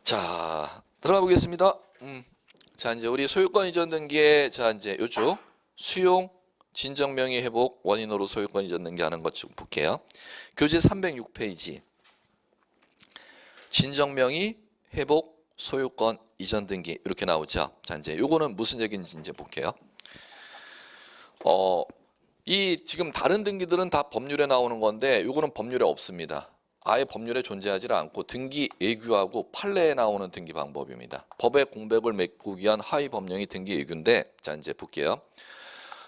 자, 들어가 보겠습니다. 자, 이제 우리 소유권 이전 등기에 자, 이제 요쪽 수용 진정 명의 회복 원인으로 소유권 이전 등기 하는 것 좀 볼게요. 교재 306페이지. 진정 명의 회복 소유권 이전 등기 이렇게 나오죠. 자, 이제 요거는 무슨 얘기인지 이제 볼게요. 이 지금 다른 등기들은 다 법률에 나오는 건데 요거는 법률에 없습니다. 아예 법률에 존재하지 않고 등기 예규하고 판례에 나오는 등기 방법입니다. 법의 공백을 메꾸기 위한 하위 법령이 등기 예규인데 자 이제 볼게요.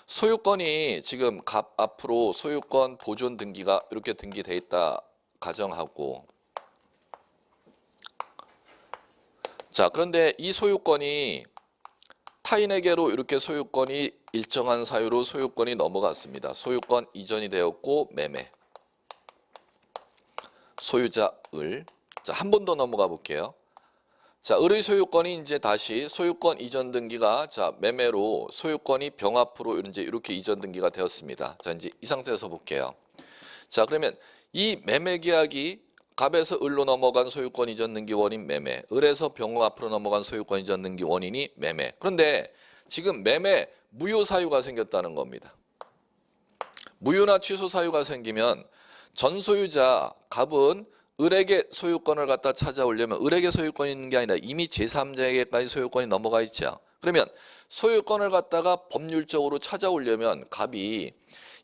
소유권이 지금 앞으로 소유권 보존 등기가 이렇게 등기돼 있다 가정하고 자 그런데 이 소유권이 타인에게로 이렇게 소유권이 일정한 사유로 소유권이 넘어갔습니다. 소유권 이전이 되었고 매매 소유자 을. 자, 한 번 더 넘어가 볼게요. 자, 을의 소유권이 이제 다시 소유권 이전 등기가 자, 매매로 소유권이 병합으로 이제 이렇게 이전 등기가 되었습니다. 자, 이제 이 상태에서 볼게요. 자, 그러면 이 매매 계약이 갑에서 을로 넘어간 소유권 이전 등기 원인 매매, 을에서 병합으로 넘어간 소유권 이전 등기 원인이 매매. 그런데 지금 매매 무효 사유가 생겼다는 겁니다. 무효나 취소 사유가 생기면 전 소유자 갑은 을에게 소유권을 갖다 찾아오려면 을에게 소유권이 있는 게 아니라 이미 제3자에게까지 소유권이 넘어가 있죠. 그러면 소유권을 갖다가 법률적으로 찾아오려면 갑이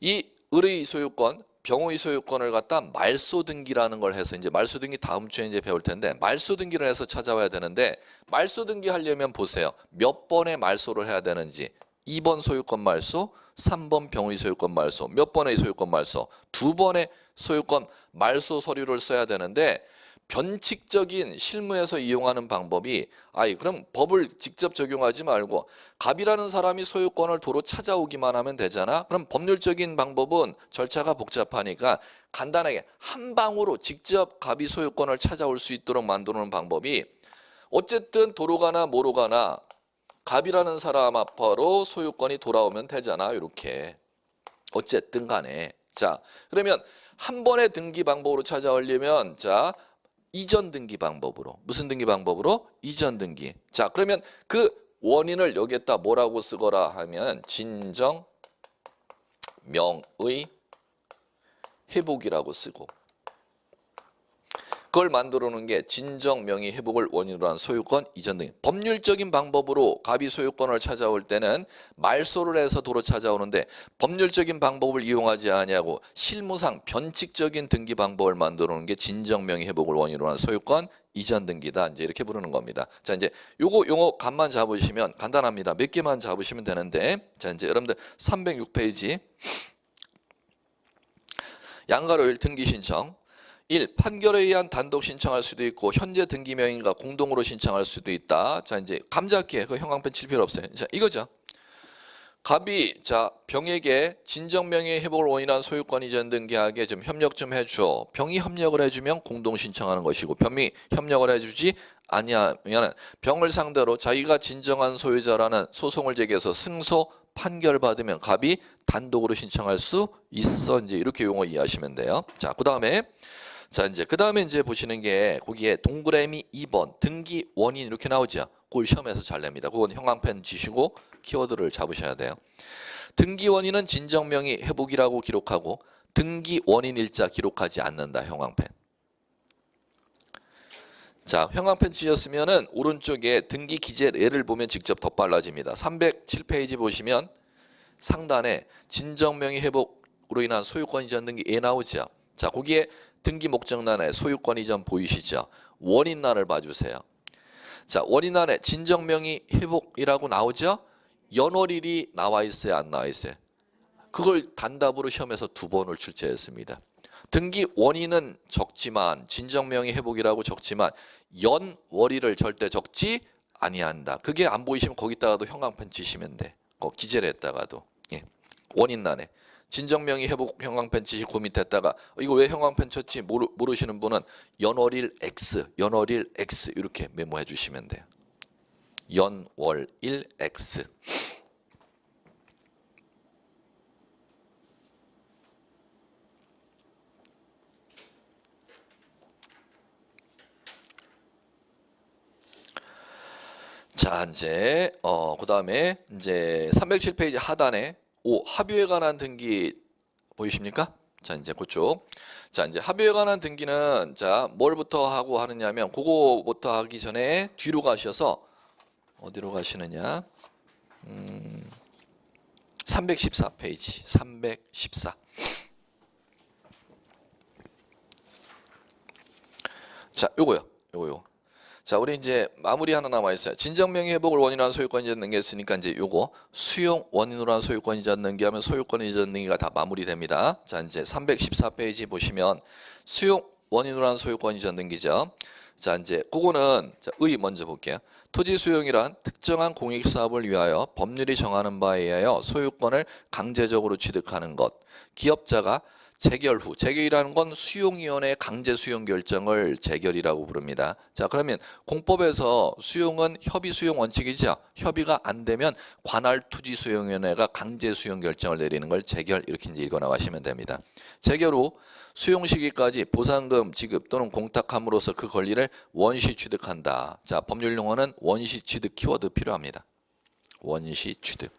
이 을의 소유권, 병의 소유권을 갖다 말소 등기라는 걸 해서 이제 말소 등기 다음 주에 이제 배울 텐데 말소 등기를 해서 찾아와야 되는데 말소 등기 하려면 보세요. 몇 번의 말소를 해야 되는지 2번 소유권 말소, 3번 병의 소유권 말소, 몇 번의 소유권 말소, 2번의 소유권 말소 서류를 써야 되는데 변칙적인 실무에서 이용하는 방법이 그럼 법을 직접 적용하지 말고 갑이라는 사람이 소유권을 도로 찾아오기만 하면 되잖아. 그럼 법률적인 방법은 절차가 복잡하니까 간단하게 한 방으로 직접 갑이 소유권을 찾아올 수 있도록 만드는 방법이 어쨌든 도로 가나 뭐로 가나 갑이라는 사람 앞으로 소유권이 돌아오면 되잖아. 이렇게 어쨌든 간에 자 그러면 한 번의 등기 방법으로 찾아오려면 자 이전 등기 방법으로 무슨 등기 방법으로 이전 등기 자 그러면 그 원인을 여기에다 뭐라고 쓰거라 하면 진정 명의 회복이라고 쓰고 그걸 만들어 놓은 게 진정 명의 회복을 원인으로 한 소유권 이전 등기 법률적인 방법으로 갑이 소유권을 찾아올 때는 말소를 해서 도로 찾아오는데 법률적인 방법을 이용하지 않냐고 실무상 변칙적인 등기 방법을 만들어 놓은 게 진정 명의 회복을 원인으로 한 소유권 이전 등기다 이제 이렇게 부르는 겁니다. 자 이제 요거 용어 감만 잡으시면 간단합니다. 몇 개만 잡으시면 되는데 자 이제 여러분들 306페이지 양가로일 등기 신청 1. 판결에 의한 단독 신청할 수도 있고 현재 등기 명의인과 공동으로 신청할 수도 있다. 자 이제 감잡기에 그 형광펜 칠 필요 없어요. 자 이거죠. 갑이 자 병에게 진정 명의 회복을 원인한 소유권 이전 등 계약에 좀 협력 좀 해줘. 병이 협력을 해주면 공동 신청하는 것이고 병이 협력을 해주지 아니하면 병을 상대로 자기가 진정한 소유자라는 소송을 제기해서 승소 판결받으면 갑이 단독으로 신청할 수 있어. 이제 이렇게 용어 이해하시면 돼요. 자 그다음에 자 이제 그다음에 이제 보시는 게 거기에 동그라미 2번 등기 원인 이렇게 나오죠. 그걸 시험에서 잘 냅니다. 그건 형광펜 지시고 키워드를 잡으셔야 돼요. 등기 원인은 진정 명의 회복이라고 기록하고 등기 원인 일자 기록하지 않는다. 형광펜. 자 형광펜 치셨으면은 오른쪽에 등기 기재례를 보면 직접 더 빨라집니다. 307페이지 보시면 상단에 진정 명의 회복으로 인한 소유권 이전 등기 예 나오죠. 자 거기에 등기 목적란에 소유권 이전 보이시죠? 원인란을 봐주세요. 자 원인란에 진정 명의 회복이라고 나오죠? 연월일이 나와 있어요? 안 나와 있어요? 그걸 단답으로 시험에서 2번을 출제했습니다. 등기 원인은 적지만 진정 명의 회복이라고 적지만 연월일을 절대 적지 아니한다. 그게 안 보이시면 거기다가도 형광펜 치시면 돼. 기재를 했다가도 예. 원인란에 진정 명의 회복 형광펜 치시고 그 밑에다가 이거 왜 형광펜 쳤지 모르시는 분은 연월일 X, 연월일 X 이렇게 메모해 주시면 돼요. 연월일 X. 자, 이제 그다음에 이제 307페이지 하단에 5 합의에 관한 등기 보이십니까? 자, 이제 그쪽. 자, 이제 합의에 관한 등기는 자, 뭘부터 하고 하느냐면 그거부터 하기 전에 뒤로 가셔서 어디로 가시느냐? 314페이지. 314. 자, 요거요. 요거. 자, 우리 이제 마무리 하나 남아 있어요. 진정 명의 회복을 원인으로 한 소유권 이전 등기 했으니까 이제 요거 수용 원인으로 한 소유권 이전 등기 하면 소유권 이전 등기가 다 마무리됩니다. 자, 이제 314페이지 보시면 수용 원인으로 한 소유권 이전 등기죠. 자, 이제 그거는 자, 의 먼저 볼게요. 토지 수용이란 특정한 공익 사업을 위하여 법률이 정하는 바에 의하여 소유권을 강제적으로 취득하는 것. 기업자가 재결 후, 재결이라는 건 수용위원회의 강제 수용 결정을 재결이라고 부릅니다. 자, 그러면 공법에서 수용은 협의 수용 원칙이죠. 협의가 안 되면 관할 토지 수용위원회가 강제 수용 결정을 내리는 걸 재결 이렇게 이제 읽어 나가시면 됩니다. 재결 후 수용 시기까지 보상금 지급 또는 공탁함으로써 그 권리를 원시 취득한다. 자, 법률 용어는 원시 취득 키워드 필요합니다. 원시 취득.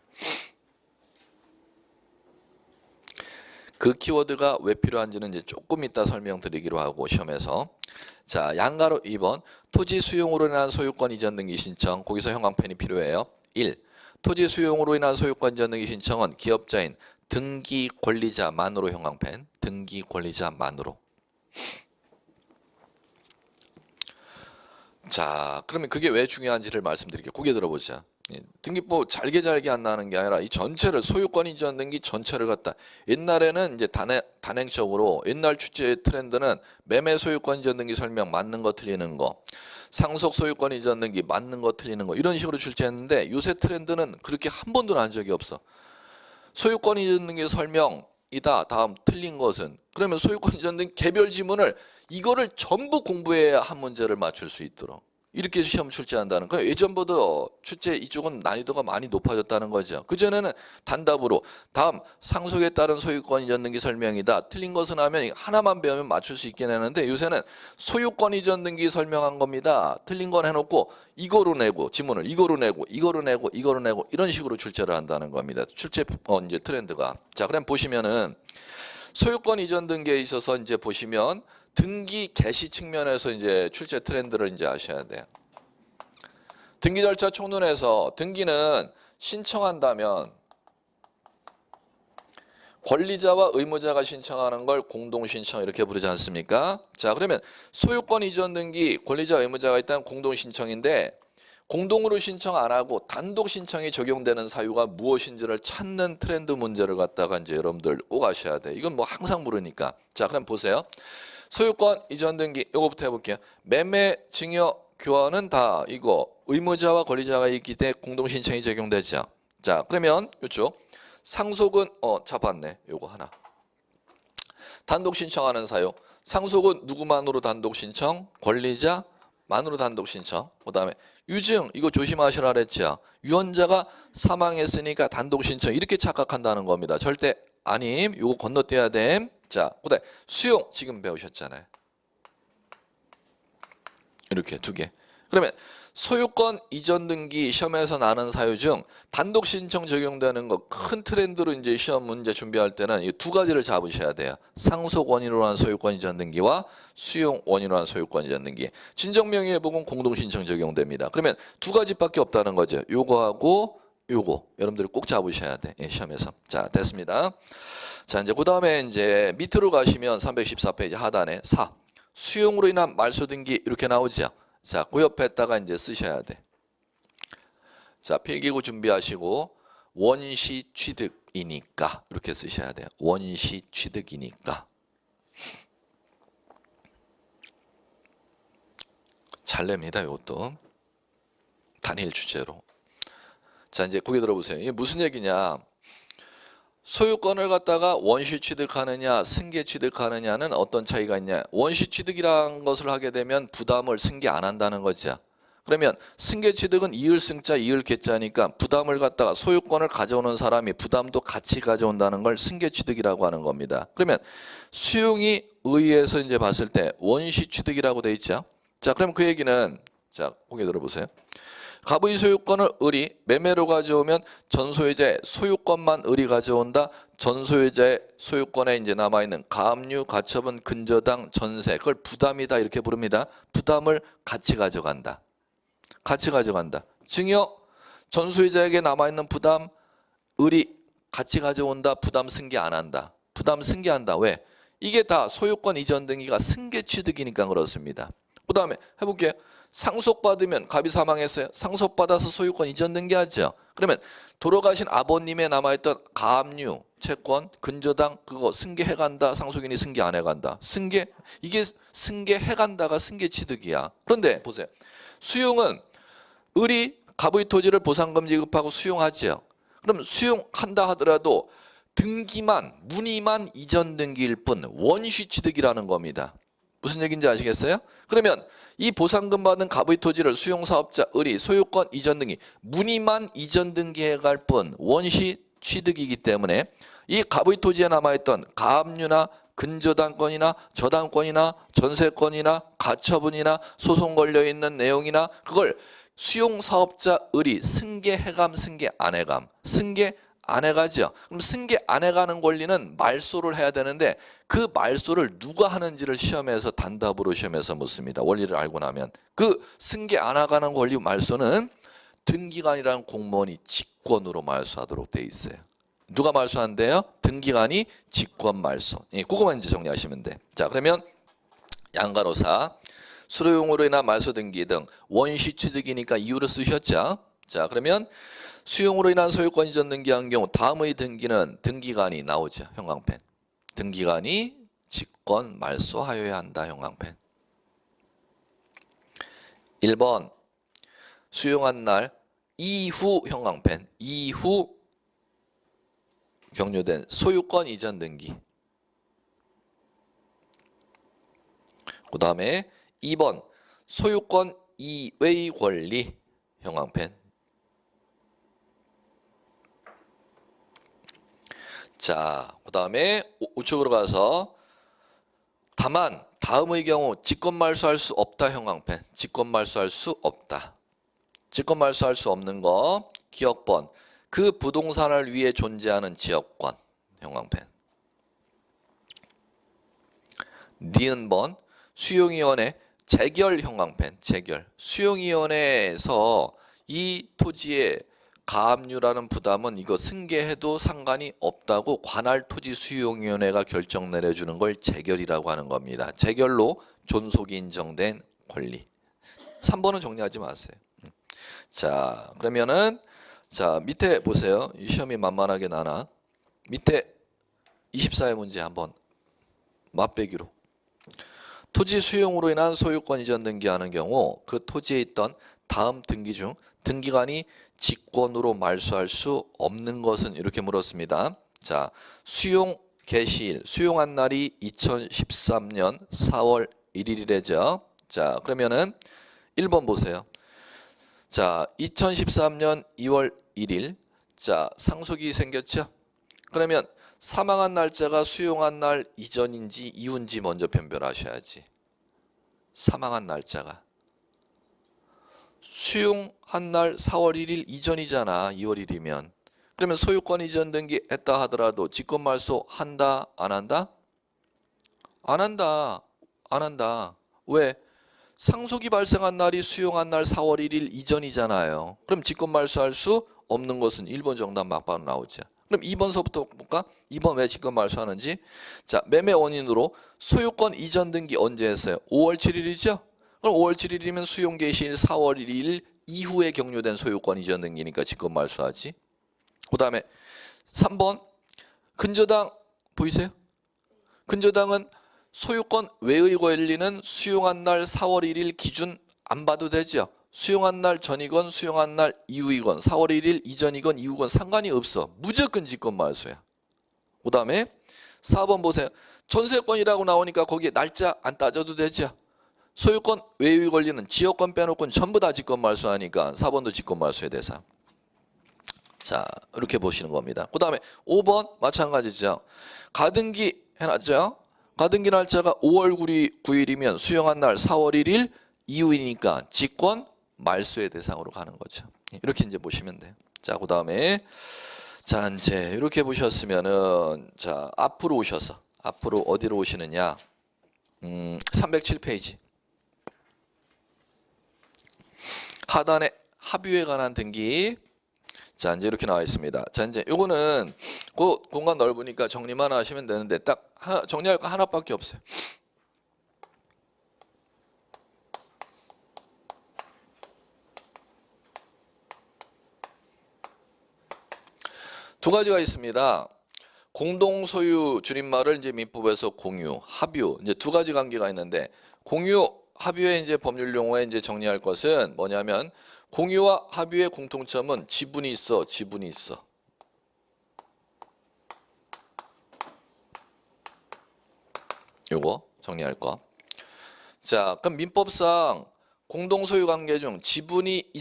그 키워드가 왜 필요한지는 이제 조금 이따 설명드리기로 하고 시험에서. 자, 양가로 2번 토지 수용으로 인한 소유권 이전 등기 신청. 거기서 형광펜이 필요해요. 1. 토지 수용으로 인한 소유권 이전 등기 신청은 기업자인 등기 권리자만으로 형광펜. 등기 권리자만으로. 자, 그러면 그게 왜 중요한지를 말씀드릴게요. 고개 들어보자. 등기법 잘게 안 나는 게 아니라 이 전체를 소유권 이전 등기 전체를 갖다 옛날에는 이제 단행적으로 옛날 출제 트렌드는 매매 소유권 이전 등기 설명 맞는 거 틀리는 거 상속 소유권 이전 등기 맞는 거 틀리는 거 이런 식으로 출제했는데 요새 트렌드는 그렇게 한 번도 난 적이 없어. 소유권 이전 등기 설명이다. 다음 틀린 것은 그러면 소유권 이전 등기 개별 지문을 이거를 전부 공부해야 한 문제를 맞출 수 있도록 이렇게 시험 출제한다는 거예요. 예전보다 출제 이쪽은 난이도가 많이 높아졌다는 거죠. 그전에는 단답으로 다음 상속에 따른 소유권 이전 등기 설명이다. 틀린 것은 하면 하나만 배우면 맞출 수 있긴 하는데 요새는 소유권 이전 등기 설명한 겁니다. 틀린 건 해놓고 이거로 내고 지문을 이거로 내고 이런 식으로 출제를 한다는 겁니다. 출제 이제 트렌드가. 자, 그럼 보시면은 소유권 이전 등기에 있어서 이제 보시면 등기 개시 측면에서 이제 출제 트렌드를 이제 아셔야 돼요. 등기 절차 총론에서 등기는 신청한다면 권리자와 의무자가 신청하는 걸 공동신청 이렇게 부르지 않습니까? 자, 그러면 소유권 이전 등기 권리자 의무자가 있다는 공동신청인데 공동으로 신청 안 하고 단독 신청이 적용되는 사유가 무엇인지를 찾는 트렌드 문제를 갖다가 이제 여러분들 꼭 아셔야 돼. 이건 뭐 항상 물으니까. 자, 그럼 보세요. 소유권 이전 등기 이거부터 해볼게요. 매매, 증여, 교환은 다 이거 의무자와 권리자가 있기 때문에 공동신청이 적용되죠. 자, 그러면 이쪽 상속은 잡았네. 요거 하나. 단독 신청하는 사유. 상속은 누구만으로 단독 신청? 권리자만으로 단독 신청. 그다음에 유증 이거 조심하시라 그랬죠. 유언자가 사망했으니까 단독 신청 이렇게 착각한다는 겁니다. 절대 아님. 요거 건너뛰어야 됨. 자, 그다음에 수용 지금 배우셨잖아요. 이렇게 두 개. 그러면 소유권 이전 등기 시험에서 나는 사유 중 단독 신청 적용되는 거 큰 트렌드로 이제 시험 문제 준비할 때는 이 두 가지를 잡으셔야 돼요. 상속 원인으로 한 소유권 이전 등기와 수용 원인으로 한 소유권 이전 등기. 진정 명의 회복은 공동 신청 적용됩니다. 그러면 두 가지밖에 없다는 거죠. 요거하고 요거 여러분들이 꼭 잡으셔야 돼. 시험에서. 자, 됐습니다. 자, 이제 그다음에 이제 밑으로 가시면 314페이지 하단에 4. 수용으로 인한 말소 등기 이렇게 나오죠. 자, 그 옆에다가 이제 쓰셔야 돼. 자, 필기구 준비하시고 원시 취득이니까 이렇게 쓰셔야 돼요. 원시 취득이니까. 잘 냅니다. 이것도. 단일 주제로. 자, 이제 고개 들어보세요. 이게 무슨 얘기냐? 소유권을 갖다가 원시 취득하느냐 승계 취득하느냐는 어떤 차이가 있냐. 원시 취득이라는 것을 하게 되면 부담을 승계 안 한다는 거죠. 그러면 승계 취득은 이을승자 이을계자니까 부담을 갖다가 소유권을 가져오는 사람이 부담도 같이 가져온다는 걸 승계 취득이라고 하는 겁니다. 그러면 수용이 의해서 이제 봤을 때 원시 취득이라고 돼 있죠. 자, 그럼 그 얘기는 자, 고개 들어보세요. 갑의 소유권을 을이 매매로 가져오면 전 소유자의 소유권만 을이 가져온다. 전 소유자의 소유권에 이제 남아있는 가압류, 가처분, 근저당, 전세, 그걸 부담이다 이렇게 부릅니다. 부담을 같이 가져간다. 같이 가져간다. 증여, 전 소유자에게 남아있는 부담, 을이 같이 가져온다. 부담 승계 안 한다. 부담 승계한다. 왜? 이게 다 소유권 이전 등기가 승계 취득이니까 그렇습니다. 그 다음에 해볼게요. 상속받으면 갑이 사망했어요. 상속받아서 소유권 이전 등기하죠. 그러면 돌아가신 아버님의 남아있던 가압류, 채권, 근저당 그거 승계해간다. 상속인이 승계 안 해간다. 승계, 이게 승계해간다가 승계 취득이야. 그런데 보세요. 수용은 을이 갑의 토지를 보상금 지급하고 수용하죠. 그럼 수용한다 하더라도 등기만, 문의만 이전 등기일 뿐 원시 취득이라는 겁니다. 무슨 얘기인지 아시겠어요? 그러면 이 보상금 받은 갑의 토지를 수용사업자 을이 소유권 이전 등기, 문의만 이전 등기해 갈 뿐 원시 취득이기 때문에 이 갑의 토지에 남아있던 가압류나 근저당권이나 저당권이나 전세권이나 가처분이나 소송 걸려있는 내용이나 그걸 수용사업자 을이 승계해감, 승계 안 해감, 승계 안 해가죠. 그럼 승계 안 해가는 권리는 말소를 해야 되는데 그 말소를 누가 하는지를 시험에서 단답으로 시험에서 묻습니다. 원리를 알고 나면 그 승계 안 해가는 권리 말소는 등기관이라는 공무원이 직권으로 말소하도록 돼 있어요. 누가 말소한대요? 등기관이 직권 말소. 예, 그거만 이제 정리하시면 돼. 자, 그러면 양가로사 수료용으로 인한 말소 등기 등 원시 취득이니까 이유를 쓰셨죠. 자, 그러면 수용으로 인한 소유권 이전 등기한 경우 다음의 등기는 등기관이 나오죠. 형광펜. 등기관이 직권 말소하여야 한다. 형광펜. 1번 수용한 날 이후 형광펜. 이후 격려된 소유권 이전 등기. 그 다음에 2번 소유권 이외의 권리 형광펜. 자, 그 다음에 우측으로 가서 다만 다음의 경우 직권 말소할 수 없다. 형광펜. 직권 말소할 수 없다. 직권 말소할 수 없는 거 기억번. 그 부동산을 위해 존재하는 지역권. 형광펜. 니은번 수용위원회 재결. 형광펜. 재결. 수용위원회에서 이 토지에 가압류라는 부담은 이거 승계해도 상관이 없다고 관할 토지 수용위원회가 결정 내려주는 걸 재결이라고 하는 겁니다. 재결로 존속이 인정된 권리. 3번은 정리하지 마세요. 자, 그러면은 자 밑에 보세요. 이 시험이 만만하게 나나. 밑에 24의 문제 한번 맛배기로. 토지 수용으로 인한 소유권 이전 등기하는 경우 그 토지에 있던 다음 등기 중 등기관이 직권으로 말소할 수 없는 것은 이렇게 물었습니다. 자, 수용 개시일, 수용한 날이 2013년 4월 1일이래죠. 자, 그러면은 1번 보세요. 자, 2013년 2월 1일. 자, 상속이 생겼죠? 그러면 사망한 날짜가 수용한 날 이전인지 이후인지 먼저 변별하셔야지. 사망한 날짜가. 수용한 날 4월 1일 이전이잖아. 2월 1일이면. 그러면 소유권 이전 등기 했다 하더라도 직권 말소 한다? 안 한다? 안 한다. 안 한다. 왜? 상속이 발생한 날이 수용한 날 4월 1일 이전이잖아요. 그럼 직권 말소할 수 없는 것은 1번 정답 막바로 나오죠. 그럼 2번서부터 볼까? 2번 왜 직권 말소하는지. 자, 매매 원인으로 소유권 이전 등기 언제 했어요? 5월 7일이죠? 그럼 5월 7일이면 수용 개시일 4월 1일 이후에 격려된 소유권 이전 등기니까 직권 말소하지. 그 다음에 3번 근저당 보이세요? 근저당은 소유권 외의 권리는 수용한 날 4월 1일 기준 안 봐도 되죠. 수용한 날 전이건 수용한 날 이후이건 4월 1일 이전이건 이후건 상관이 없어. 무조건 직권 말소야. 그 다음에 4번 보세요. 전세권이라고 나오니까 거기에 날짜 안 따져도 되죠. 소유권 외의 권리는 지역권 빼놓고는 전부 다 직권 말소하니까 4번도 직권 말소의 대상. 자, 이렇게 보시는 겁니다. 그 다음에 5번 마찬가지죠. 가등기 해놨죠. 가등기 날짜가 5월 9일이면 수용한 날 4월 1일 이후이니까 직권 말소의 대상으로 가는 거죠. 이렇게 이제 보시면 돼요. 자, 그다음에 자, 이제 이렇게 보셨으면은 자, 앞으로 오셔서 앞으로 어디로 오시느냐? 307페이지. 하단에 합유에 관한 등기. 자, 이제 이렇게 나와 있습니다. 자, 이제 요거는 그 공간 넓으니까 정리만 하시면 되는데 딱 정리할 거 하나밖에 없어요. 두 가지가 있습니다. 공동 소유 줄임말을 이제 민법에서 공유, 합유 이제 두 가지 관계가 있는데 공유, 합유의 이제 법률 용어에 이제 정리할 것은 뭐냐면 공유와 합유의 공통점은 지분이 있어, 지분이 있어. 요거 정리할 거. 자, 그럼 민법상 공동소유 관계 중 지분이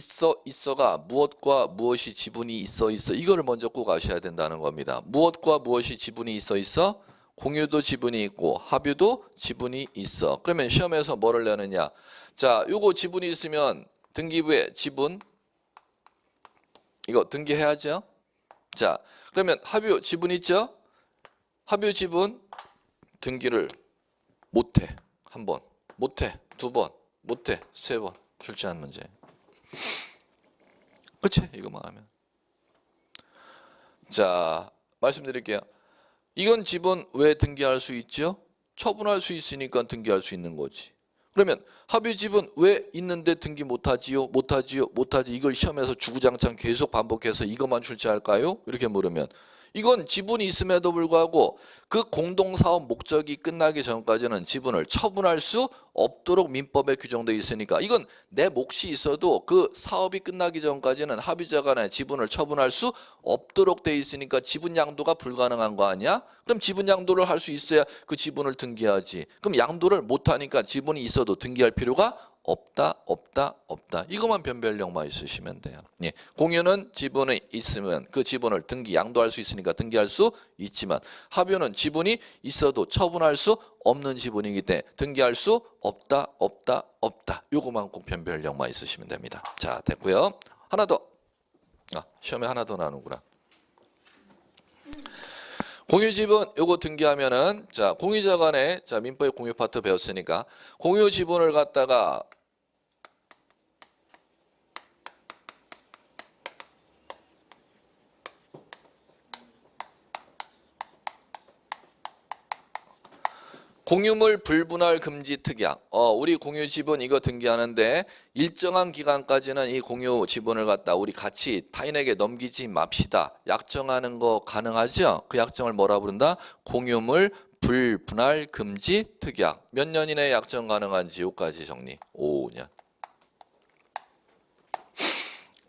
있어가 무엇과 무엇이 지분이 있어 이거를 먼저 꼭 아셔야 된다는 겁니다. 무엇과 무엇이 지분이 있어 공유도 지분이 있고 합유도 지분이 있어. 그러면 시험에서 뭐를 내느냐? 자, 요거 지분이 있으면 등기부에 지분 이거 등기해야죠. 자, 그러면 합유 지분 있죠? 합유 지분 등기를 못해. 한 번, 못해. 두 번, 못해. 세 번. 출제한 문제. 그치? 이거만 하면. 자, 말씀드릴게요. 이건 지분 왜 등기할 수 있죠? 처분할 수 있으니까 등기할 수 있는 거지. 그러면 합유 지분 왜 있는데 등기 못하지요? 못하지 이걸 시험에서 주구장창 계속 반복해서 이것만 출제할까요? 이렇게 물으면 이건 지분이 있음에도 불구하고 그 공동사업 목적이 끝나기 전까지는 지분을 처분할 수 없도록 민법에 규정되어 있으니까 이건 내 몫이 있어도 그 사업이 끝나기 전까지는 합의자 간에 지분을 처분할 수 없도록 되어 있으니까 지분 양도가 불가능한 거 아니야? 그럼 지분 양도를 할 수 있어야 그 지분을 등기하지. 그럼 양도를 못하니까 지분이 있어도 등기할 필요가 없다. 이것만 변별력만 있으시면 돼요. 예. 공유는 지분이 있으면 그 지분을 등기 양도할 수 있으니까 등기할 수 있지만 합유는 지분이 있어도 처분할 수 없는 지분이기 때문에 등기할 수 없다. 이것만 꼭 변별력만 있으시면 됩니다. 자, 됐고요. 하나 더. 시험에 하나 더 나누구나. 공유 지분 요거 등기하면은 자, 공유자 간에 자, 민법의 공유 파트 배웠으니까 공유 지분을 갖다가 공유물 불분할 금지 특약. 우리 공유 지분 이거 등기하는데 일정한 기간까지는 이 공유 지분을 갖다 우리 같이 타인에게 넘기지 맙시다. 약정하는 거 가능하죠? 그 약정을 뭐라 부른다? 공유물 불분할 금지 특약. 몇 년 이내에 약정 가능한지 요까지 정리. 5년.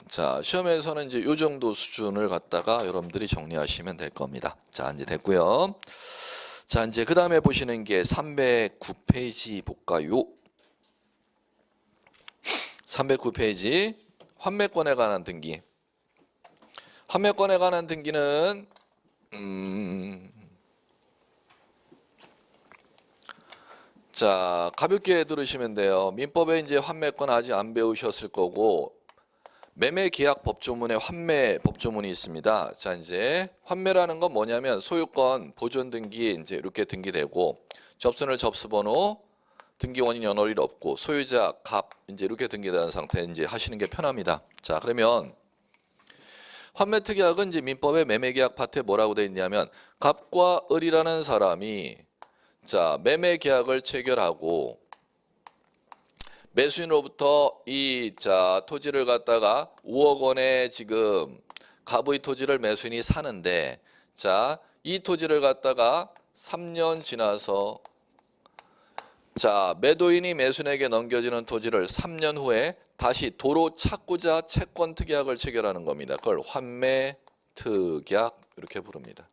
자, 시험에서는 이제 요 정도 수준을 갖다가 여러분들이 정리하시면 될 겁니다. 자, 이제 됐고요. 자, 이제 그 다음에 보시는 게 309페이지 볼까요? 309페이지 환매권에 관한 등기. 환매권에 관한 등기는 자, 가볍게 들으시면 돼요. 민법에 이제 환매권 아직 안 배우셨을 거고 매매계약 법조문에 환매 법조문이 있습니다. 자, 이제 환매라는 건 뭐냐면 소유권 보존 등기 이제 이렇게 등기되고 접수는 접수번호 등기 원인 연월일 없고 소유자 값 이제 이렇게 등기되는 상태 이제 하시는 게 편합니다. 자, 그러면 환매 특약은 이제 민법의 매매계약 파트에 뭐라고 되어 있냐면 갑과 을이라는 사람이 자, 매매계약을 체결하고 매수인으로부터 이 토지를 갖다가 5억 원에 지금 갑의 토지를 매수인이 사는데 자, 이 토지를 갖다가 3년 지나서 자, 매도인이 매수인에게 넘겨지는 토지를 3년 후에 다시 도로 찾고자 채권 특약을 체결하는 겁니다. 그걸 환매 특약 이렇게 부릅니다.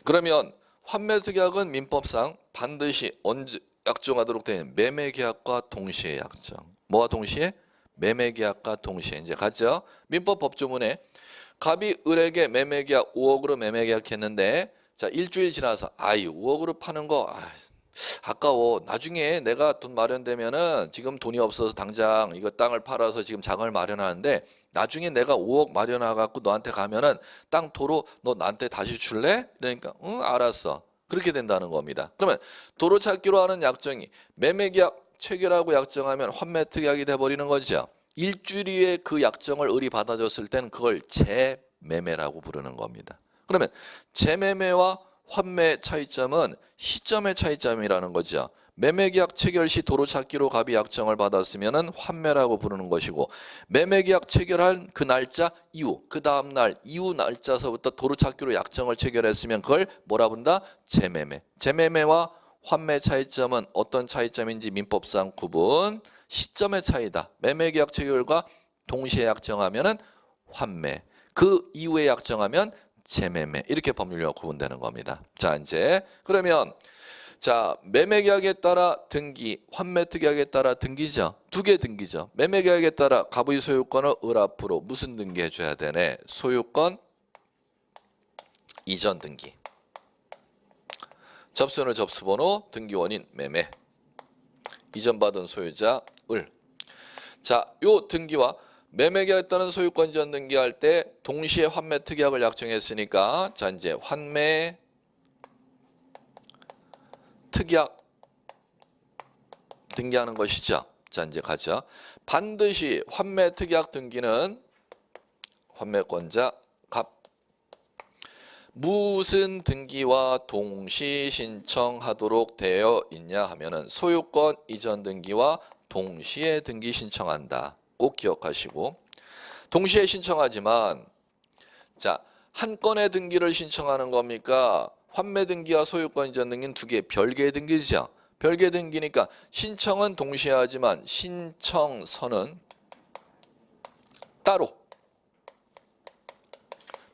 그러면 환매 특약은 민법상 반드시 언제 약정하도록 된 매매계약과 동시에 약정. 뭐와 동시에? 매매계약과 동시에. 이제 갔죠? 민법 법조문에 갑이 을에게 매매계약 5억으로 매매계약했는데 자, 일주일 지나서 5억으로 파는 거 아까워. 나중에 내가 돈 마련되면은 지금 돈이 없어서 당장 이거 땅을 팔아서 지금 자금을 마련하는데 나중에 내가 5억 마련해 갖고 너한테 가면은 땅 도로 너 나한테 다시 줄래? 그러니까 응 알았어. 그렇게 된다는 겁니다. 그러면 도로 찾기로 하는 약정이 매매계약 체결하고 약정하면 환매특약이 돼버리는 거죠. 일주일 후에 그 약정을 을이 받아줬을 때는 그걸 재매매라고 부르는 겁니다. 그러면 재매매와 환매 차이점은 시점의 차이점이라는 거죠. 매매계약 체결 시 도로 찾기로 갑이 약정을 받았으면 환매라고 부르는 것이고 매매계약 체결한 그 날짜 이후 그 다음 날 이후 날짜서부터 도로 찾기로 약정을 체결했으면 그걸 뭐라 부른다? 재매매. 재매매와 환매 차이점은 어떤 차이점인지 민법상 구분. 시점의 차이다. 매매계약 체결과 동시에 약정하면은 환매. 그 이후에 약정하면 재매매. 이렇게 법률적으로 구분되는 겁니다. 자, 이제 그러면 자, 매매계약에 따라 등기, 환매특약에 따라 등기죠. 두 개 등기죠. 매매계약에 따라 갑의 소유권을 을 앞으로 무슨 등기해 줘야 되네? 소유권 이전 등기. 접수는 접수번호, 등기원인 매매. 이전받은 소유자 을. 자, 요 등기와 매매계약에 따른 소유권 이전 등기할 때 동시에 환매특약을 약정했으니까 자 이제 환매 특약 등기하는 것이죠. 자 이제 가죠. 반드시 환매 특약 등기는 환매권자 갑 무슨 등기와 동시 신청하도록 되어 있냐 하면은 소유권 이전 등기와 동시에 등기 신청한다. 꼭 기억하시고 동시에 신청하지만 자 한 건의 등기를 신청하는 겁니까? 환매 등기와 소유권 이전 등기는 두 개 별개의 등기죠. 별개 등기니까 신청은 동시에 하지만 신청서는 따로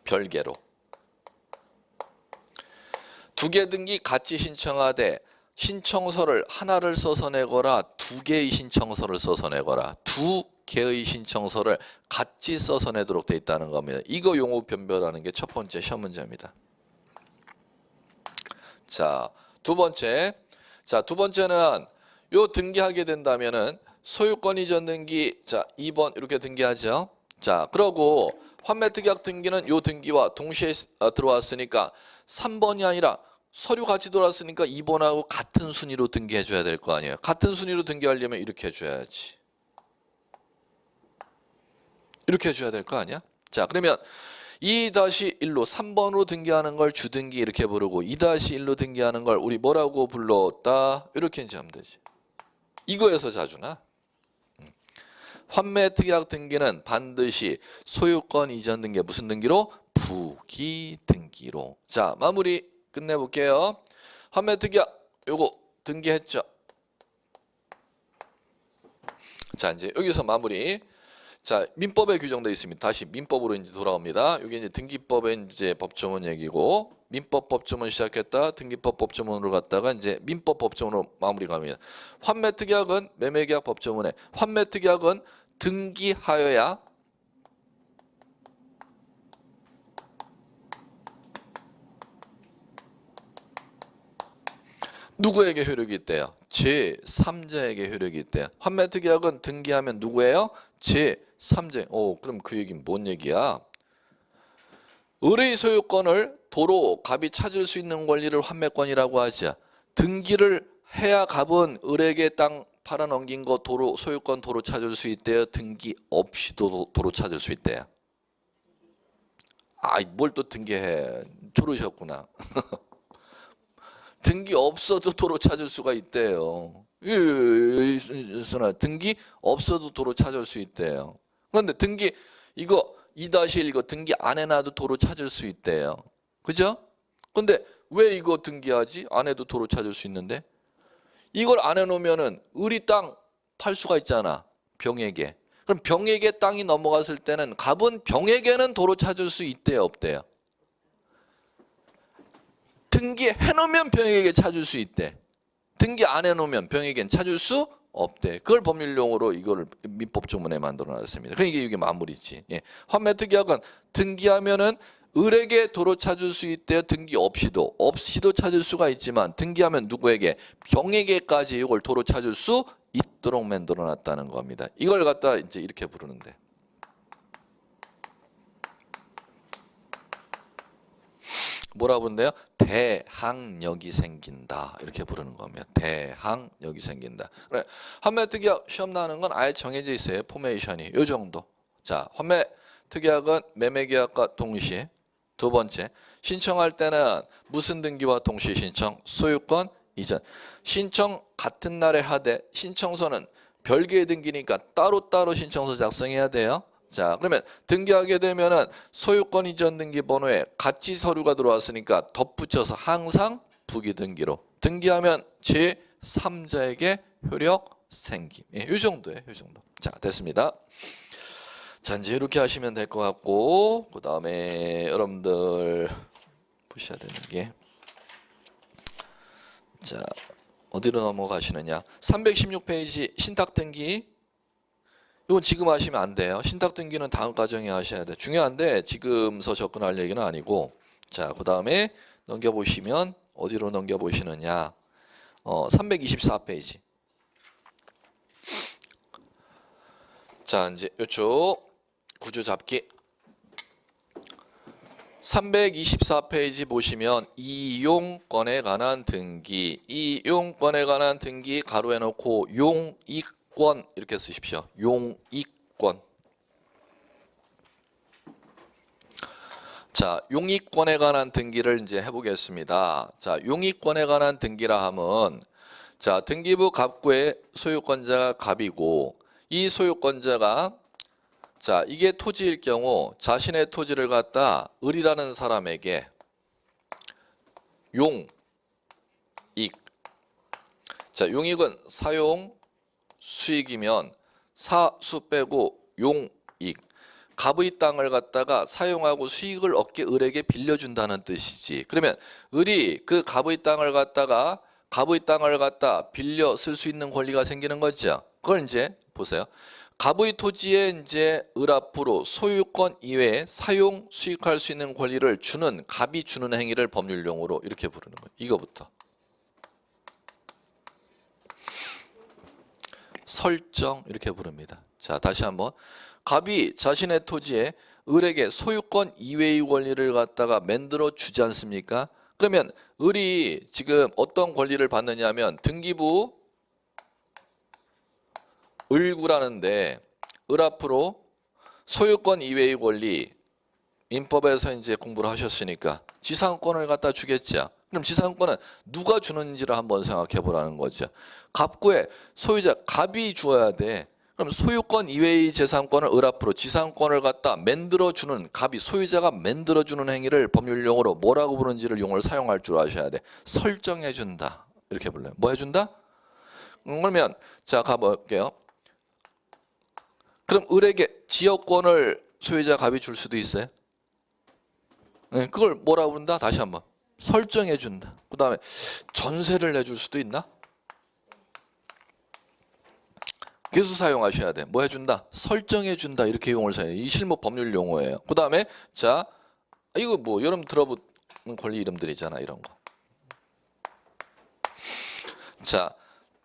별개로 두 개 등기 같이 신청하되 신청서를 하나를 써서 내거라 두 개의 신청서를 써서 내거라 두 개의 신청서를 같이 써서 내도록 되어 있다는 겁니다. 이거 용어 변별하는 게 첫 번째 시험 문제입니다. 자, 두 번째는 요 등기하게 된다면은 소유권 이전 등기 자 2번 이렇게 등기하죠. 자, 그러고 환매특약 등기는 요 등기와 동시에 들어왔으니까 3번이 아니라 서류 같이 들어왔으니까 2번하고 같은 순위로 등기해 줘야 될 거 아니에요. 같은 순위로 등기하려면 이렇게 해줘야지. 이렇게 해줘야 될 거 아니야? 자, 그러면 2-1로 3번으로 등기하는 걸 주등기 이렇게 부르고 2-1로 등기하는 걸 우리 뭐라고 불렀다? 이렇게 이제 하면 되지. 이거에서 자주나? 환매특약 등기는 반드시 소유권 이전 등기 무슨 등기로? 부기 등기로. 자, 마무리 끝내볼게요. 환매특약 요거 등기했죠. 자, 이제 여기서 마무리. 자, 민법에 규정되어 있습니다. 다시 민법으로 이제 돌아옵니다. 이게 이제 등기법의 이제 법조문 얘기고 민법 법조문 시작했다 등기법 법조문으로 갔다가 이제 민법 법조문으로 마무리 갑니다. 환매특약은 매매계약 법조문에 환매특약은 등기하여야 누구에게 효력이 있대요? 제3자에게 효력이 있대요. 환매특약은 등기하면 누구예요? 제3자. 그럼 그 얘기는 뭔 얘기야? 을의 소유권을 도로 갑이 찾을 수 있는 권리를 환매권이라고 하죠. 등기를 해야 갑은 을에게 땅 팔아 넘긴 거 도로 소유권 도로 찾을 수 있대요. 등기 없이도 도로 찾을 수 있대요. 뭘 또 등기해? 졸으셨구나. 등기 없어도 도로 찾을 수가 있대요. 등기 없어도 도로 찾을 수 있대요. 그런데 등기 이거 2-1 이거 등기 안 해놔도 도로 찾을 수 있대요. 그죠? 근데 왜 이거 등기하지? 안 해도 도로 찾을 수 있는데? 이걸 안 해놓으면은 을이 땅 팔 수가 있잖아. 병에게. 그럼 병에게 땅이 넘어갔을 때는 갑은 병에게는 도로 찾을 수 있대요, 없대요? 등기해놓으면 병에게 찾을 수 있대. 등기 안 해놓으면 병에겐 찾을 수 없대. 그걸 법률용어로 이거를 민법조문에 만들어놨습니다. 그러니까 이게 마무리지. 예. 환매특약은 등기하면은 을에게 도로 찾을 수 있대요. 등기 없이도 찾을 수가 있지만 등기하면 누구에게? 병에게까지 이걸 도로 찾을 수 있도록 만들어 놨다는 겁니다. 이걸 갖다 이제 이렇게 부르는데. 뭐라 부른대요? 대항력이 생긴다. 이렇게 부르는 겁니다. 대항력이 생긴다. 그래. 환매 특약 시험 나는 건 아예 정해져 있어요. 포메이션이. 요 정도. 자, 환매 특약은 매매 계약과 동시에 두 번째, 신청할 때는 무슨 등기와 동시에 신청? 소유권 이전. 신청 같은 날에 하되 신청서는 별개의 등기니까 따로따로 신청서 작성해야 돼요. 자, 그러면 등기하게 되면은 소유권 이전 등기 번호에 같이 서류가 들어왔으니까 덧붙여서 항상 부기등기로 등기하면 제3자에게 효력 생김. 예, 이 정도예요. 이 정도. 자, 됐습니다. 자, 이제 이렇게 하시면 될 것 같고, 그 다음에 여러분들 보셔야 되는 게, 자, 어디로 넘어가시느냐? 316페이지 신탁 등기. 이건 지금 하시면 안 돼요. 신탁 등기는 다음 과정에 하셔야 돼. 중요한데 지금서 접근할 얘기는 아니고. 자, 그 다음에 넘겨보시면 어디로 넘겨보시느냐? 324페이지. 자, 이제 이쪽 구조 잡기. 324페이지 보시면 이용권에 관한 등기, 이용권에 관한 등기 가로에 놓고 용익권 이렇게 쓰십시오. 용익권. 자, 용익권에 관한 등기를 이제 해보겠습니다. 자, 용익권에 관한 등기라 하면, 자, 등기부 갑구의 소유권자가 갑이고, 이 소유권자가, 자, 이게 토지일 경우 자신의 토지를 갖다 을이라는 사람에게 용익. 자, 용익은 사용 수익이면 사수 빼고 용익. 갑의 땅을 갖다가 사용하고 수익을 얻게 을에게 빌려준다는 뜻이지. 그러면 을이 그 갑의 땅을 갖다가 빌려 쓸 수 있는 권리가 생기는 거죠. 그걸 이제 보세요. 갑의 토지에 이제 을 앞으로 소유권 이외에 사용 수익할 수 있는 권리를 주는, 갑이 주는 행위를 법률용어로 이렇게 부르는 거예요. 이거부터. 설정 이렇게 부릅니다. 자, 다시 한번. 갑이 자신의 토지에 을에게 소유권 이외의 권리를 갖다가 만들어 주지 않습니까? 그러면 을이 지금 어떤 권리를 받느냐면 등기부 을구라는데 을 앞으로 소유권 이외의 권리, 민법에서 이제 공부를 하셨으니까 지상권을 갖다 주겠죠. 그럼 지상권은 누가 주는지를 한번 생각해 보라는 거죠. 갑구에 소유자 갑이 주어야 돼. 그럼 소유권 이외의 재산권을 을 앞으로 지상권을 갖다 만들어주는, 갑이 소유자가 만들어주는 행위를 법률용어로 뭐라고 부르는지를 용어를 사용할 줄 아셔야 돼. 설정해준다 이렇게 불러요. 뭐 해준다? 그러면 자 가볼게요. 그럼 을에게 지역권을 소유자 갑이 줄 수도 있어요. 네, 그걸 뭐라고 부른다? 다시 한번 설정해준다. 그 다음에 전세를 내줄 수도 있나? 계속 사용하셔야 돼. 뭐 해준다? 설정해준다. 이렇게 용어를 사용해요. 이 실무 법률 용어예요. 그 다음에 자 이거 뭐 여러분 들어보는 권리 이름들이잖아. 이런 거. 자,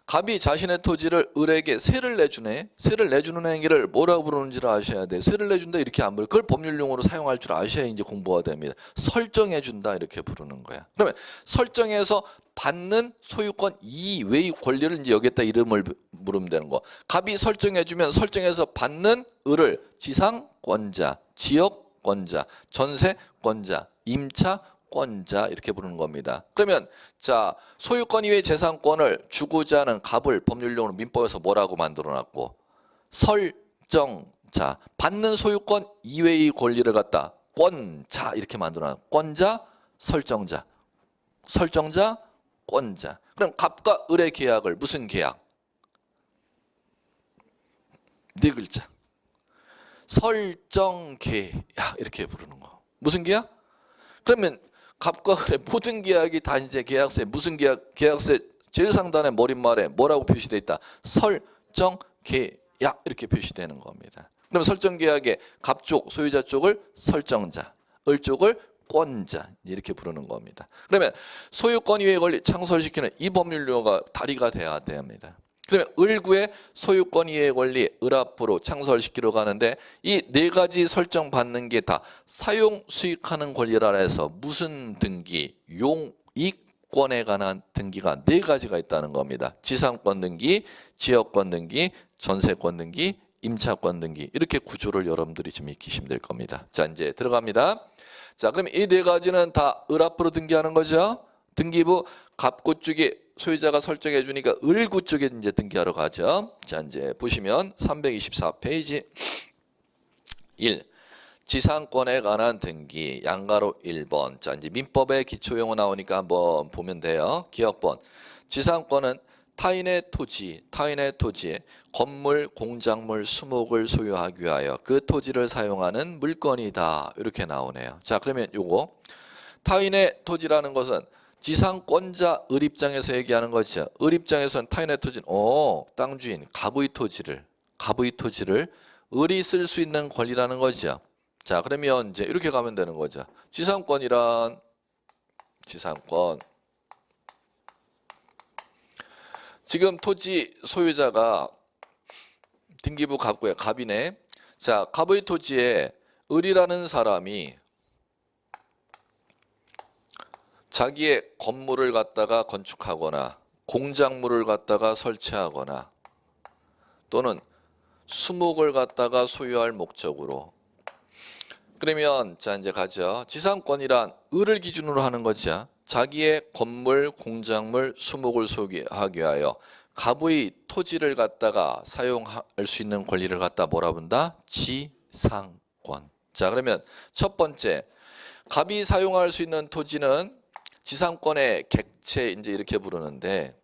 갑이 자신의 토지를 을에게 세를 내주네. 세를 내주는 행위를 뭐라고 부르는지를 아셔야 돼. 세를 내준다 이렇게 안 부르고 그걸 법률 용어로 사용할 줄 아셔야 이제 공부가 됩니다. 설정해준다 이렇게 부르는 거야. 그러면 설정해서 받는 소유권 이외의 권리를 이제 여기에다 이름을 물으면 되는 거. 갑이 설정해주면 설정해서 받는 을을 지상권자, 지역권자, 전세권자, 임차권자 이렇게 부르는 겁니다. 그러면 자 소유권 이외의 재산권을 주고자 하는 갑을 법률용어로 민법에서 뭐라고 만들어놨고 설정자, 받는 소유권 이외의 권리를 갖다 권자 이렇게 만들어놨고 권자, 설정자, 설정자, 권자. 그럼 갑과 을의 계약을 무슨 계약? 네 글자. 설정계약 이렇게 부르는 거. 무슨 계약? 그러면 갑과 을의 모든 계약이 다 이제 계약서에 무슨 계약? 계약서에 제일 상단에 머릿말에 뭐라고 표시되어 있다? 설정계약 이렇게 표시되는 겁니다. 그럼 설정계약의 갑 쪽, 소유자 쪽을 설정자, 을 쪽을 권자 이렇게 부르는 겁니다. 그러면 소유권 이외의 권리 창설시키는 이 법률용어가 다리가 돼야 됩니다. 그러면 을구의 소유권 이외의 권리 을 앞으로 창설시키러 가는데 이 네 가지 설정받는 게 다 사용 수익하는 권리라 해서 무슨 등기 용익권에 관한 등기가 네 가지가 있다는 겁니다. 지상권 등기, 지역권 등기, 전세권 등기, 임차권 등기 이렇게 구조를 여러분들이 좀 익히시면 될 겁니다. 자 이제 들어갑니다. 자 그럼 이 네 가지는 다 을 앞으로 등기하는 거죠. 등기부 갑구 쪽에 소유자가 설정해 주니까 을구 쪽에 이제 등기하러 가죠. 자 이제 보시면 324페이지 1 지상권에 관한 등기 양가로 1번. 자 이제 민법의 기초용어 나오니까 한번 보면 돼요. 기억번 지상권은 타인의 토지에 건물, 공작물, 수목을 소유하기 위하여 그 토지를 사용하는 물건이다. 이렇게 나오네요. 자 그러면 요거 타인의 토지라는 것은 지상권자 을 입장에서 얘기하는 거죠. 을 입장에서는 타인의 토지는 땅 주인 갑의 토지를 을이 쓸 수 있는 권리라는 거죠. 자 그러면 이제 이렇게 가면 되는 거죠. 지상권이란 지상권 지금 토지 소유자가 등기부 갑구에 갑이네. 자 갑의 토지에 을이라는 사람이 자기의 건물을 갖다가 건축하거나 공작물을 갖다가 설치하거나 또는 수목을 갖다가 소유할 목적으로 그러면 자 이제 가죠. 지상권이란 을을 기준으로 하는 거죠. 자기의 건물, 공작물, 수목을 소유하기 위하여 갑의 토지를 갖다가 사용할 수 있는 권리를 갖다 뭐라 본다? 지상권. 자 그러면 첫 번째 갑이 사용할 수 있는 토지는 지상권의 객체 이제 이렇게 부르는데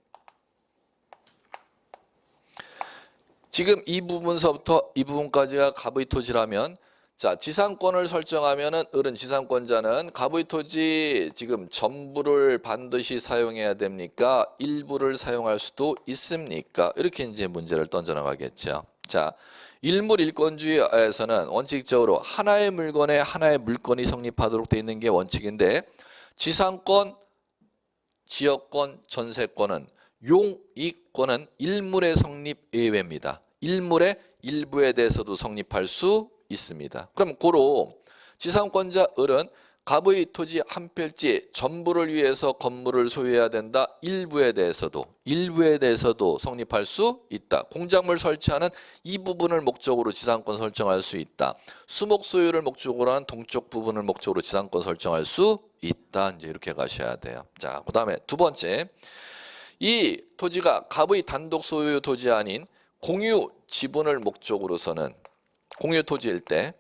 지금 이 부분서부터 이 부분까지가 갑의 토지라면 자 지상권을 설정하면은 을은 지상권자는 갑의 토지 지금 전부를 반드시 사용해야 됩니까? 일부를 사용할 수도 있습니까? 이렇게 이제 문제를 던져나가겠죠. 자 일물일권주의에서는 원칙적으로 하나의 물건에 하나의 물건이 성립하도록 되어 있는 게 원칙인데 지상권, 지역권, 전세권은 용익권은 일물의 성립 예외입니다. 일물의 일부에 대해서도 성립할 수 있습니다. 그럼 고로 지상권자 을은 갑의 토지 한 필지 전부를 위해서 건물을 소유해야 된다. 일부에 대해서도 성립할 수 있다. 공작물 설치하는 이 부분을 목적으로 지상권 설정할 수 있다. 수목 소유를 목적으로 하는 동쪽 부분을 목적으로 지상권 설정할 수 있다. 이제 이렇게 가셔야 돼요. 자, 그다음에 두 번째. 이 토지가 갑의 단독 소유 토지 아닌 공유 지분을 목적으로서는 공유 토지일 때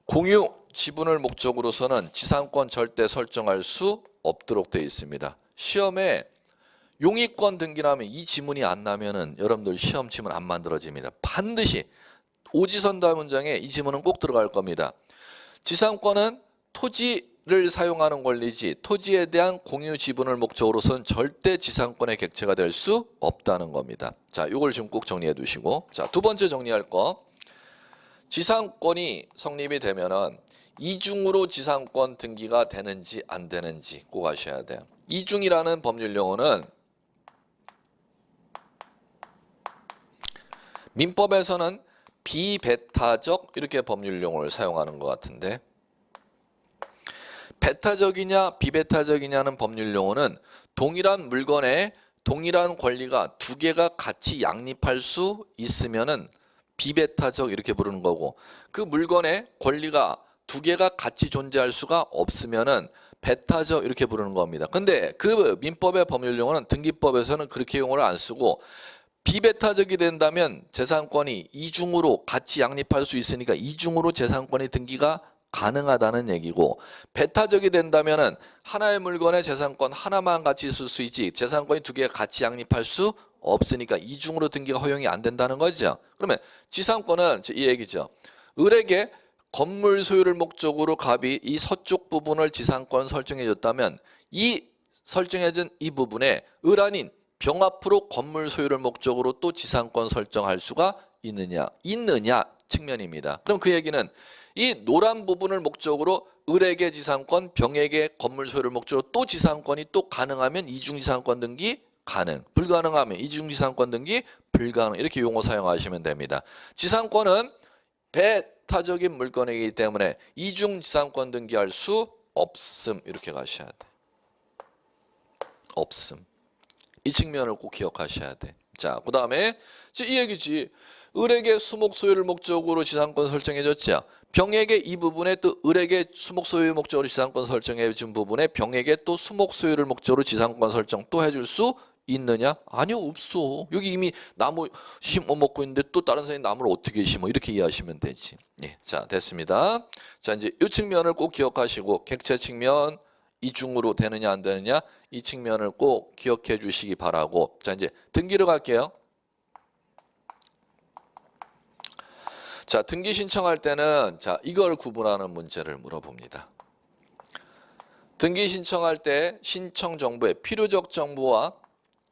공유 지분을 목적으로서는 지상권 절대 설정할 수 없도록 되어 있습니다. 시험에 용익권 등기라면 이 지문이 안 나면은 여러분들 시험 지문 안 만들어집니다. 반드시 오지선다 문장에 이 지문은 꼭 들어갈 겁니다. 지상권은 토지를 사용하는 권리지 토지에 대한 공유 지분을 목적으로서는 절대 지상권의 객체가 될 수 없다는 겁니다. 자, 이걸 지금 꼭 정리해 두시고 자, 두 번째 정리할 거 지상권이 성립이 되면은 이중으로 지상권 등기가 되는지 안 되는지 꼭 아셔야 돼요. 이중이라는 법률 용어는 민법에서는 비배타적 이렇게 법률 용어를 사용하는 것 같은데 배타적이냐 비배타적이냐는 법률 용어는 동일한 물건에 동일한 권리가 두 개가 같이 양립할 수 있으면은 비배타적 이렇게 부르는 거고 그 물건의 권리가 두 개가 같이 존재할 수가 없으면은 배타적 이렇게 부르는 겁니다. 근데 그 민법의 법률 용어는 등기법에서는 그렇게 용어를 안 쓰고 비배타적이 된다면 재산권이 이중으로 같이 양립할 수 있으니까 이중으로 재산권의 등기가 가능하다는 얘기고 배타적이 된다면은 하나의 물건의 재산권 하나만 같이 있을 수 있지 재산권이 두 개가 같이 양립할 수 없으니까 이중으로 등기가 허용이 안 된다는 거죠. 그러면 지상권은 이 얘기죠. 을에게 건물 소유를 목적으로 갑이 이 서쪽 부분을 지상권 설정해 줬다면 이 설정해준 이 부분에 을 아닌 병 앞으로 건물 소유를 목적으로 또 지상권 설정할 수가 있느냐 측면입니다. 그럼 그 얘기는 이 노란 부분을 목적으로 을에게 지상권, 병에게 건물 소유를 목적으로 또 지상권이 또 가능하면 이중지상권 등기 가능, 불가능하면 이중지상권 등기 불가능, 이렇게 용어 사용하시면 됩니다. 지상권은 배타적인 물건이기 때문에 이중지상권 등기할 수 없음, 이렇게 가셔야 돼. 없음. 이 측면을 꼭 기억하셔야 돼. 자, 그 다음에 이 얘기지. 을에게 수목 소유를 목적으로 지상권 설정해줬죠. 병에게 이 부분에 또 을에게 수목 소유 목적으로 지상권 설정해 준 부분에 병에게 또 수목 소유를 목적으로 지상권 설정 또 해줄 수 있느냐? 아니요, 없어. 여기 이미 나무 심어 먹고 있는데 또 다른 사람이 나무를 어떻게 심어? 이렇게 이해하시면 되지. 예, 자, 됐습니다. 자, 이제 이 측면을 꼭 기억하시고 객체 측면 이중으로 되느냐 안 되느냐 이 측면을 꼭 기억해 주시기 바라고. 자, 이제 등기로 갈게요. 자, 등기 신청할 때는 자, 이걸 구분하는 문제를 물어봅니다. 등기 신청할 때 신청 정보의 필요적 정보와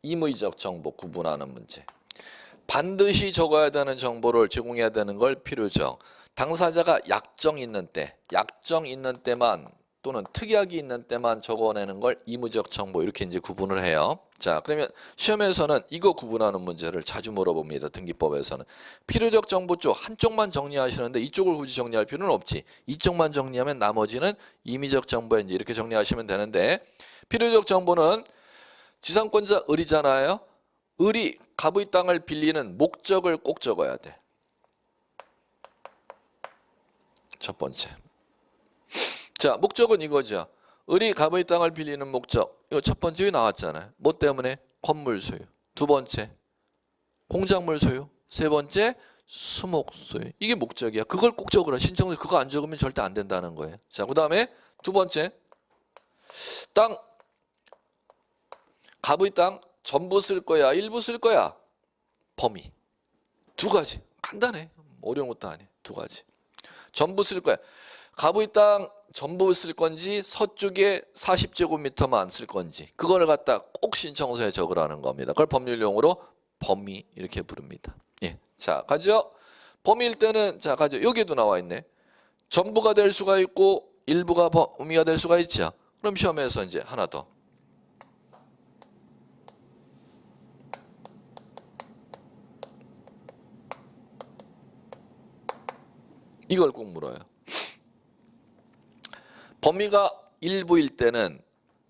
임의적 정보 구분하는 문제. 반드시 적어야 되는 정보를 제공해야 되는 걸 필요적. 당사자가 약정 있는 때만 또는 특약이 있는 때만 적어내는 걸 임의적 정보, 이렇게 이제 구분을 해요. 자, 그러면 시험에서는 이거 구분하는 문제를 자주 물어봅니다. 등기법에서는. 필요적 정보 쪽 한쪽만 정리하시는데 이쪽을 굳이 정리할 필요는 없지. 이쪽만 정리하면 나머지는 임의적 정보에 이제 이렇게 정리하시면 되는데, 필요적 정보는 지상권자 을이잖아요. 을이 갑의 땅을 빌리는 목적을 꼭 적어야 돼. 첫 번째. 자, 목적은 이거죠. 을이 갑의 땅을 빌리는 목적. 이거 첫 번째 나왔잖아요. 뭐 때문에? 건물 소유. 두 번째, 공작물 소유. 세 번째, 수목 소유. 이게 목적이야. 그걸 꼭 적으라. 신청서 그거 안 적으면 절대 안 된다는 거예요. 자, 그 다음에 두 번째, 땅, 갑의 땅 전부 쓸 거야, 일부 쓸 거야? 범위. 두 가지. 간단해. 어려운 것도 아니에요. 두 가지. 전부 쓸 거야. 갑의 땅 전부 쓸 건지 서쪽에 40제곱미터만 쓸 건지 그걸 갖다 꼭 신청서에 적으라는 겁니다. 그걸 법률용어로 범위 이렇게 부릅니다. 예, 자, 가죠. 범위일 때는 자, 가죠. 여기에도 나와 있네. 전부가 될 수가 있고 일부가 범위가 될 수가 있죠. 그럼 시험에서 이제 하나 더. 이걸 꼭 물어요. 범위가 일부일 때는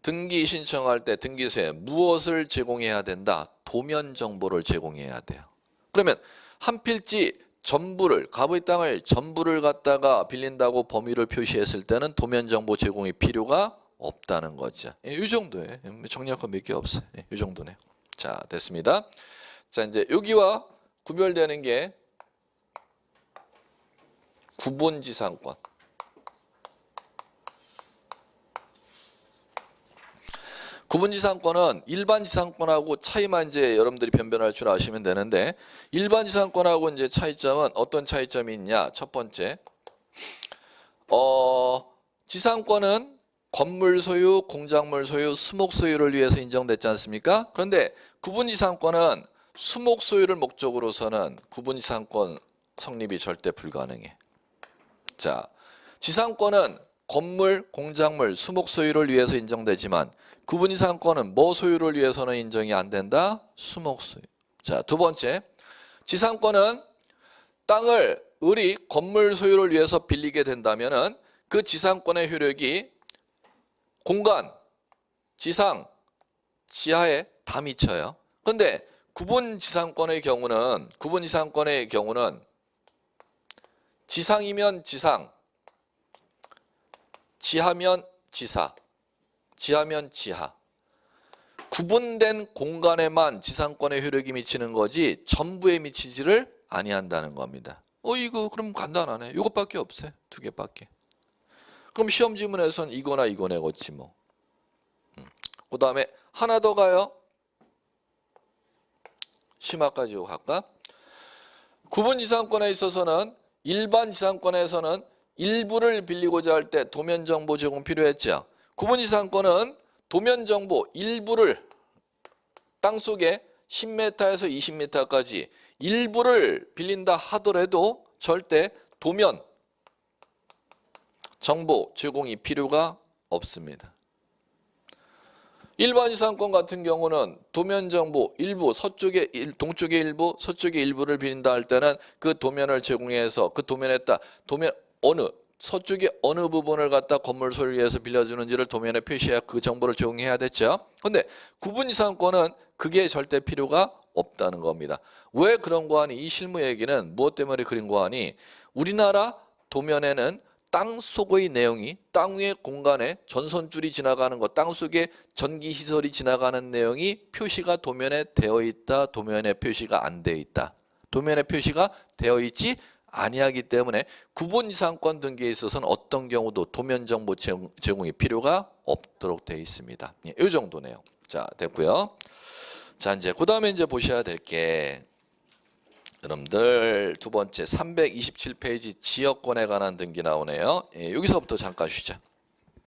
등기 신청할 때 등기소에 무엇을 제공해야 된다? 도면 정보를 제공해야 돼요. 그러면 한 필지 전부를, 갑의 땅을 전부를 갖다가 빌린다고 범위를 표시했을 때는 도면 정보 제공이 필요가 없다는 거죠. 이 정도에 정리할 거 몇 개 없어요. 이 정도네요. 자, 됐습니다. 자, 이제 여기와 구별되는 게 구분지상권. 구분지상권은 일반지상권하고 차이만 이제 여러분들이 변별할 줄 아시면 되는데, 일반지상권하고 이제 차이점은 어떤 차이점이 있냐? 첫 번째, 지상권은 건물 소유, 공작물 소유, 수목 소유를 위해서 인정됐지 않습니까? 그런데 구분지상권은 수목 소유를 목적으로서는 구분지상권 성립이 절대 불가능해. 자, 지상권은 건물, 공작물, 수목 소유를 위해서 인정되지만 구분지상권은 뭐 소유를 위해서는 인정이 안 된다? 수목 소유. 자, 두 번째, 지상권은 땅을 을이 건물 소유를 위해서 빌리게 된다면은 그 지상권의 효력이 공간, 지상, 지하에 다 미쳐요. 그런데 구분지상권의 경우는 지상이면 지상, 지하면 지사, 지하면 지하. 구분된 공간에만 지상권의 효력이 미치는 거지 전부에 미치지를 아니한다는 겁니다. 이거 그럼 간단하네. 이것밖에 없어요. 두 개밖에. 그럼 시험 지문에선 이거나 이거 내겠지 뭐. 그 다음에 하나 더 가요. 심화까지 갈까? 구분지상권에 있어서는 일반 지상권에서는 일부를 빌리고자 할 때 도면정보 제공 필요했죠. 구분지상권은 도면정보 일부를 땅속에 10m에서 20m까지 일부를 빌린다 하더라도 절대 도면 정보 제공이 필요가 없습니다. 일반 이상권 같은 경우는 도면 정보 일부 동쪽의 일부, 서쪽의 일부를 빌린다 할 때는 그 도면을 제공해서 그 도면에 따라 도면 서쪽의 어느 부분을 갖다 건물 소유를 위해서 빌려주는지를 도면에 표시해야 그 정보를 제공해야 됐죠. 근데 구분 이상권은 그게 절대 필요가 없다는 겁니다. 왜 그런 거 하니? 이 실무 얘기는 무엇 때문에 그린 거 하니? 우리나라 도면에는 땅 속의 내용이 땅 위의 공간에 전선줄이 지나가는 것, 땅 속에 전기시설이 지나가는 내용이 표시가 도면에 되어 있다, 도면에 표시가 안 되어 있다. 도면에 표시가 되어 있지 아니하기 때문에 구분 이상권 등기에 있어서는 어떤 경우도 도면 정보 제공이 필요가 없도록 되어 있습니다. 이 정도네요. 자, 됐고요. 자, 이제 그다음에 이제 보셔야 될 게 여러분들 두 번째 327페이지 지역권에 관한 등기 나오네요. 여기서부터 잠깐 쉬자.